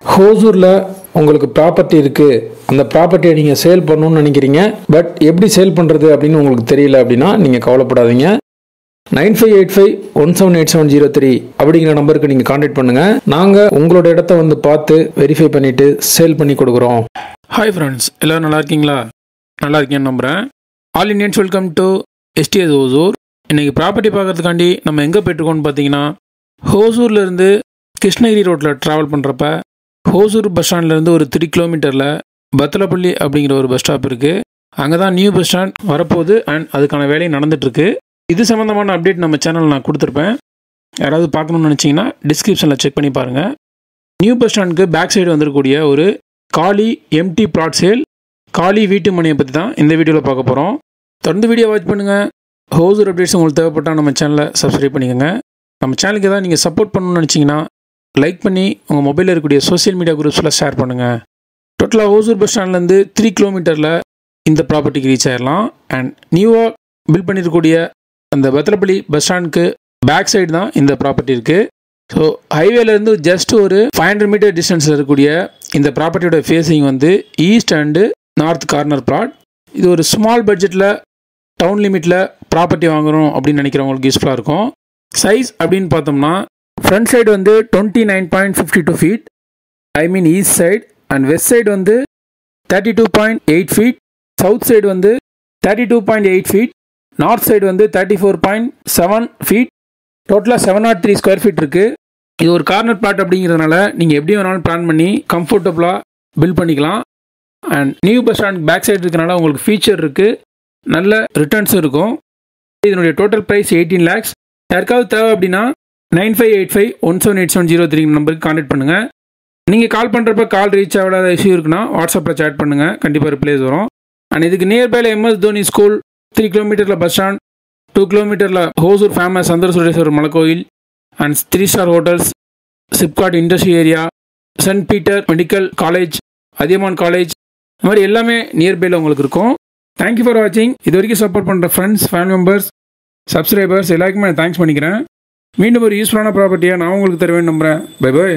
ஹோசூரில் உங்களுக்கு ப்ராப்பர்ட்டி இருக்குது, அந்த ப்ராப்பர்ட்டியை நீங்கள் சேல் பண்ணணும்னு நினைக்கிறீங்க, பட் எப்படி சேல் பண்ணுறது அப்படின்னு உங்களுக்கு தெரியல அப்படின்னா நீங்கள் கவலைப்படாதீங்க. 9585178703 அப்படிங்கிற நம்பருக்கு நீங்கள் கான்டாக்ட் பண்ணுங்கள். நாங்கள் உங்களோட இடத்த வந்து பார்த்து வெரிஃபை பண்ணிவிட்டு சேல் பண்ணி கொடுக்குறோம். ஹாய் ஃப்ரெண்ட்ஸ், எல்லோரும் நல்லா இருக்கீங்களா? நல்லா இருக்கேன்னு நம்புகிறேன். All Indians welcome to STS Hosur. இன்றைக்கி ப்ராப்பர்ட்டி பார்க்கறதுக்காண்டி நம்ம எங்கே போய்ட்டுருக்கோம்னு பார்த்தீங்கன்னா, ஹோசூர்லேருந்து கிருஷ்ணகிரி ரோட்டில் ட்ராவல் பண்ணுறப்ப ஹோசூர் பஸ் ஸ்டாண்ட்லேருந்து ஒரு 3 கிலோமீட்டரில் பத்தலப்பள்ளி அப்படிங்கிற ஒரு பஸ் ஸ்டாப் இருக்குது. அங்கே தான் நியூ பஸ் ஸ்டாண்ட் வரப்போகுது அண்ட் அதுக்கான வேலை நடந்துகிட்ருக்கு. இது சம்மந்தமான அப்டேட் நம்ம சேனலில் நான் கொடுத்துருப்பேன். யாராவது பார்க்கணுன்னு நினச்சிங்கன்னா டிஸ்கிரிப்ஷனில் செக் பண்ணி பாருங்கள். நியூ பஸ் ஸ்டாண்டுக்கு பேக் சைடு வந்துருக்கூடிய ஒரு காலி எம்டி பிளாட் சேல், காலி வீட்டு மனையை பற்றி தான் இந்த வீடியோவில் பார்க்க போகிறோம். தொடர்ந்து வீடியோ வாட்ச் பண்ணுங்கள். ஹோசூர் அப்டேட்ஸ் உங்களுக்கு தேவைப்பட்டால் நம்ம சேனலை சப்ஸ்கிரைப் பண்ணிக்கோங்க. நம்ம சேனலுக்கு தான் நீங்கள் சப்போர்ட் பண்ணணும்னு நினச்சிங்கன்னா லைக் பண்ணி உங்கள் மொபைலில் இருக்கக்கூடிய சோஷியல் மீடியா குரூப்ஸில் ஷேர் பண்ணுங்கள். டோட்டலாக ஹோசூர் பஸ் ஸ்டாண்ட்லேருந்து 3 கிலோமீட்டரில் இந்த ப்ராப்பர்ட்டிக்கு ரீச் ஆகிடலாம். அண்ட் நியூவாக பில்ட் பண்ணியிருக்கக்கூடிய அந்த பத்தலப்பள்ளி பஸ் ஸ்டாண்டுக்கு பேக் சைடு தான் இந்த ப்ராப்பர்ட்டி இருக்குது. ஸோ ஹைவேலேருந்து ஜஸ்ட் ஒரு 500 மீட்டர் டிஸ்டன்ஸில் இருக்கக்கூடிய இந்த ப்ராப்பர்ட்டியோட ஃபேஸிங் வந்து east and north corner plot. இது ஒரு ஸ்மால் பட்ஜெட்டில் டவுன் லிமிட்டில் ப்ராப்பர்ட்டி வாங்குகிறோம் அப்படின்னு நினைக்கிறவங்களுக்கு யூஸ்ஃபுல்லாக இருக்கும். சைஸ் அப்படின்னு பார்த்தோம்னா ஃப்ரண்ட் சைடு வந்து 29.52 feet, I mean east side, and west side வந்து 32.8 ஃபீட், சவுத் சைடு வந்து 32.8 ஃபீட், நார்த் சைடு வந்து 34.7 ஃபீட். டோட்டலாக 703 ஸ்கொயர் ஃபீட் இருக்குது. இது ஒரு கார்னர் பிளாட் அப்படிங்கிறதுனால நீங்கள் எப்படி வேணாலும் பிளான் பண்ணி கம்ஃபர்டபுளாக பில்ட் பண்ணிக்கலாம். And new bus stand back side இருக்கனால உங்களுக்கு ஃபீச்சர் இருக்குது, நல்ல ரிட்டர்ன்ஸும் இருக்கும். இதனுடைய டோட்டல் ப்ரைஸ் 18 lakhs. யாருக்காவது தேவை அப்படின்னா 9585178703 நம்பருக்கு கான்டாக்ட் பண்ணுங்கள். நீங்கள் கால் பண்ணுறப்ப கால் ரீச் ஆகாத இஷ்யூ இருக்குன்னா வாட்ஸ்அப்பில் சேட் பண்ணுங்கள், கண்டிப்பாக ரிப்ளைஸ் வரும். அண்ட் இதுக்கு நியர்பையில் MS தோனி ஸ்கூல், 3 கிலோமீட்டரில் பஸ் ஸ்டாண்ட், 2 கிலோமீட்டரில் ஹோசூர் ஃபேமஸ் சந்திரசுரேஸ்வரர் மலைக்கோயில் and 3 star hotels, SIPCOT industry area, Saint Peter medical college, Adhiyaman college, இந்த மாதிரி எல்லாமே நியர்பையில் உங்களுக்கு இருக்கும். தேங்க்யூ ஃபார் வாட்சிங். இது வரைக்கும் சப்போர்ட் பண்ணுற ஃப்ரெண்ட்ஸ், ஃபேமிலி மெம்பர்ஸ், சப்ஸ்கிரைபர்ஸ் எல்லாருக்குமே நான் தேங்க்ஸ் பண்ணிக்கிறேன். மீண்டும் ஒரு யூஸ்ஃபுல்லான ப்ராப்பர்ட்டியாக நான் உங்களுக்கு தருவேன் நம்புகிறேன். Bye bye.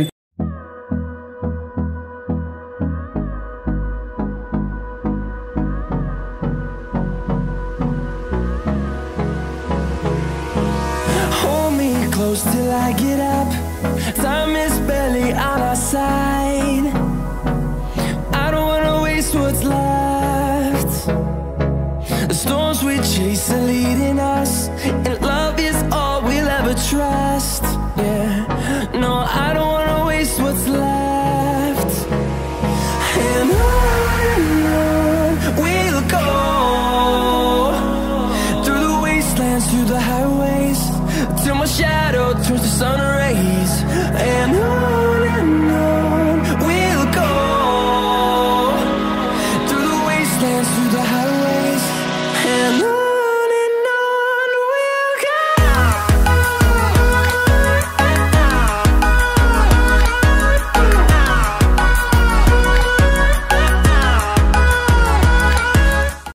Close till I get up. Time is barely on our side. I don't wanna waste what's left. The storms we chase are leading us.